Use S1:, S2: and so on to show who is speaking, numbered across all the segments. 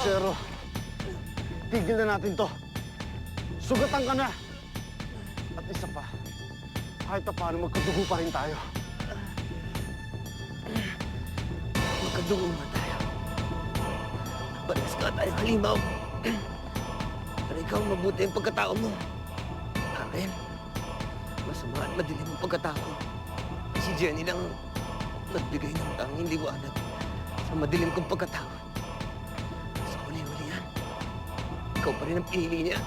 S1: Zero, tigil na natin to. Sugatan ka na. At isa pa, kahit pa paano magkadugo pa rin tayo.
S2: Magkadugo nga tayo. Pares ka tayo halimaw. Pero ikaw, mabuti ang pagkatao mo. Akin, masama at madilim ang pagkatao. Si Jenny lang nagbigay ng tanging liwanag sa madilim kong pagkatao. Sa huli-huli yan, ikaw pa rin ang pinili niya.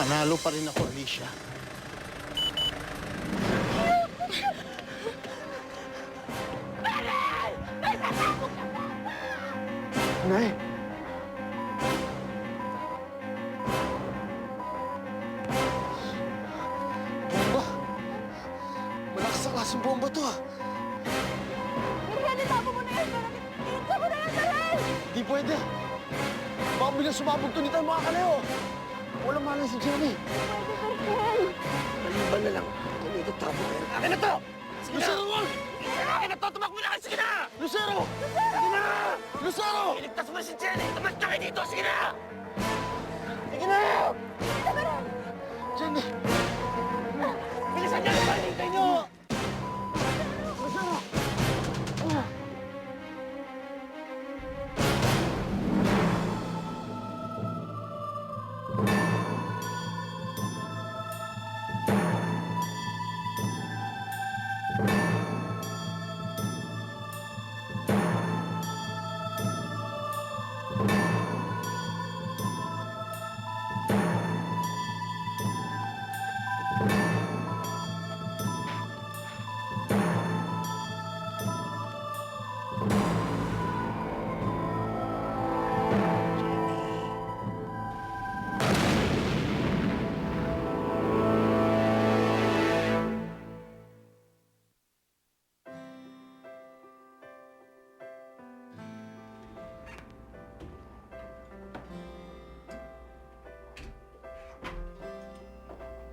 S1: Panalo pa rin ako, Alicia. Nay! Bomba! Malakas ang klaseng bomba to, ah!
S3: Berhel, ilabo mo na yan! Iinsa mo na yan, Berhel!
S1: Di pwede! Baka bilang sumabog to, hindi tayo makakalayo! Walang malay si Jenny!
S3: Pwede, Berhel!
S2: Maliban na lang, kumikot tapo na yan. Akin na to! Sige na!
S1: Lucero, wag!
S2: Akin na to! Tumakbo na kayo! Sige na!
S1: Lucero!
S2: Sige na!
S1: Lucero!
S2: Iligtas mo si Jenny! Tumas na kayo dito! Sige na!
S1: Sige na! Jenny!
S2: Bilisan niyo! Palintay niyo!
S1: Lucero!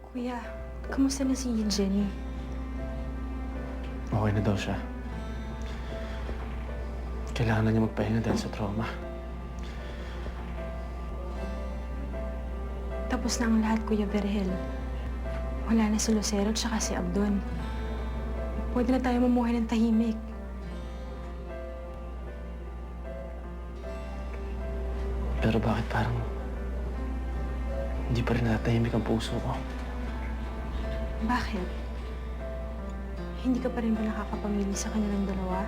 S4: Kuya, kamusta na si Jenny?
S5: Okay na daw siya. Kailangan na niya magpahinga dahil sa trauma.
S4: Tapos na ang lahat, Kuya Berhel. Wala na si Lucero at saka si Abdon. Pwede na tayo mamuhay ng tahimik.
S5: Pero bakit parang hindi pa rin natahimik ang puso ko?
S4: Bakit? Hindi ka pa rin ba nakakapamili sa kanilang dalawa?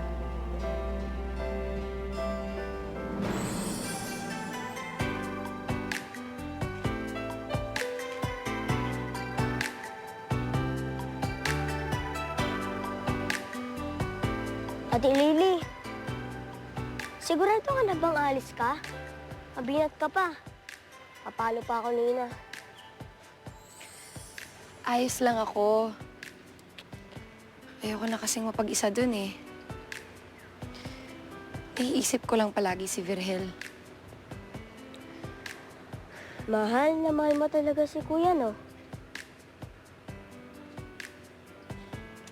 S3: Ate Lily, sigurado ka na bang alis ka? Mabinat ka pa. Papalo pa ako nina.
S6: Ayos lang ako. Ayoko na kasing mapag-isa dun eh. Iisip ko lang palagi si Virgel.
S3: Mahal na mahal mo talaga si Kuya, no?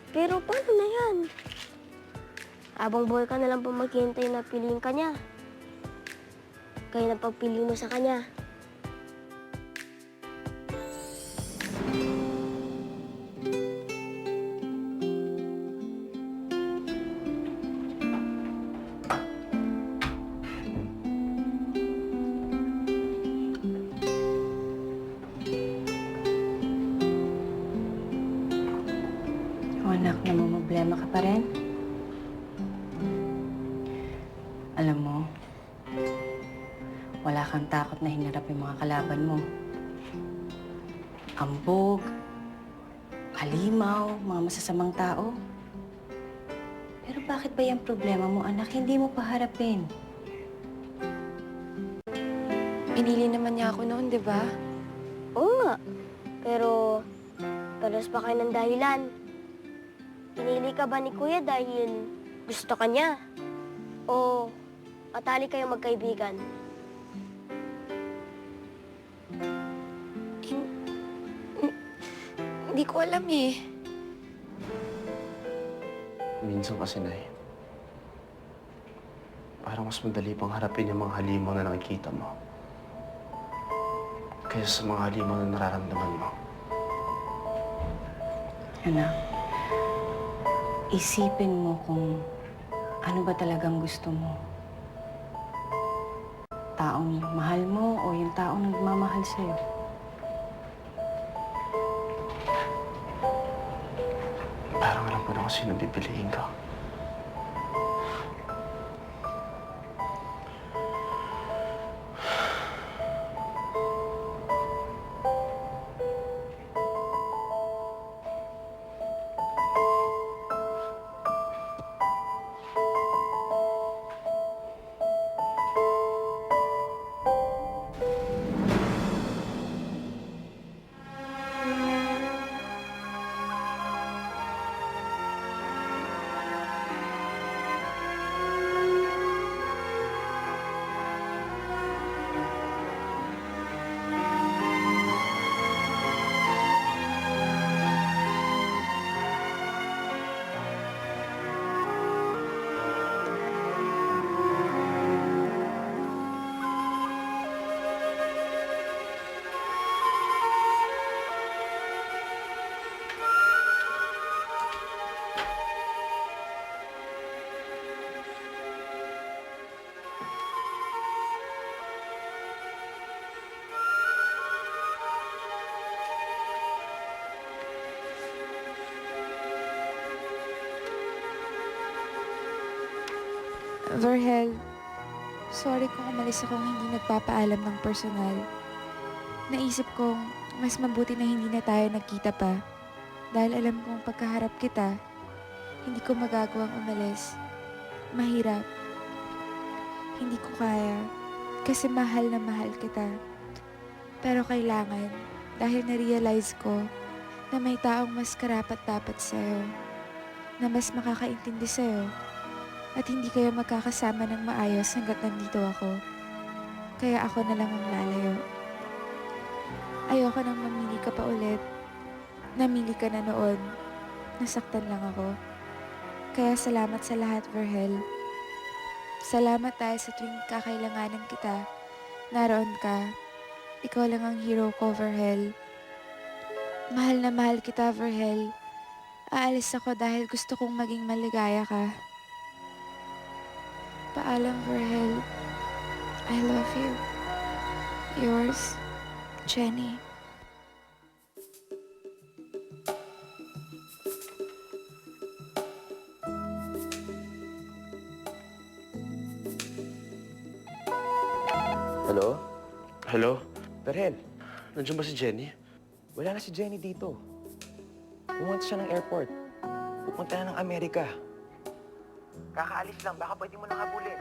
S3: Pero paano na yan? Abang buhay ka na lang po maghihintay na piliin ka niya. Kaya na pagpili mo sa kanya.
S4: O anak, namumblema ka pa rin? Alam mo, wala kang takot na hinarap yung mga kalaban mo. Ambog, halimaw, mga masasamang tao. Pero bakit ba yung problema mo, anak, hindi mo paharapin?
S6: Pinili naman niya ako noon, di ba?
S3: Oo nga. Pero, paras pa kayo ng dahilan. Pinili ka ba ni Kuya dahil Gusto ka niya? O matali kayong magkaibigan?
S6: Hindi ko alam eh.
S5: Minsan kasi, Nay, parang mas madali pang harapin yung mga halimaw na nakikita mo kaysa sa mga halimaw na nararamdaman mo.
S7: Anak, isipin mo kung ano ba talagang gusto mo. Taong mahal mo o yung taong nagmamahal sa'yo.
S5: Parang alam ko na kung sino pipiliin ko.
S6: Verhel, sorry kung umalis akong hindi nagpapaalam ng personal. Naisip kong mas mabuti na hindi na tayo nagkita pa. Dahil alam kong pagkaharap kita, hindi ko magagawang umalis. Mahirap. Hindi ko kaya kasi mahal na mahal kita. Pero kailangan dahil na-realize ko na may taong mas karapat-dapat sa'yo, na mas makakaintindi sa'yo, at hindi kayo magkakasama ng maayos hanggat nandito ako. Kaya ako na lang ang lalayo. Ayoko nang mamili ka pa ulit. Namili ka na noon. Nasaktan lang ako. Kaya salamat sa lahat, Verhel. Salamat dahil sa tuwing kakailanganan kita, naroon ka. Ikaw lang ang hero ko, Verhel. Mahal na mahal kita, Verhel. Aalis ako dahil gusto kong maging maligaya ka. Paalam, Verhel. I love you. Yours, Jenny.
S8: Hello?
S5: Hello?
S8: Perhel,
S5: Nandiyan ba si Jenny?
S8: wala na si Jenny dito. Pumunta siya ng airport. Pupunta na ng Amerika. Kakaalis lang, baka pwede mo nang habulin.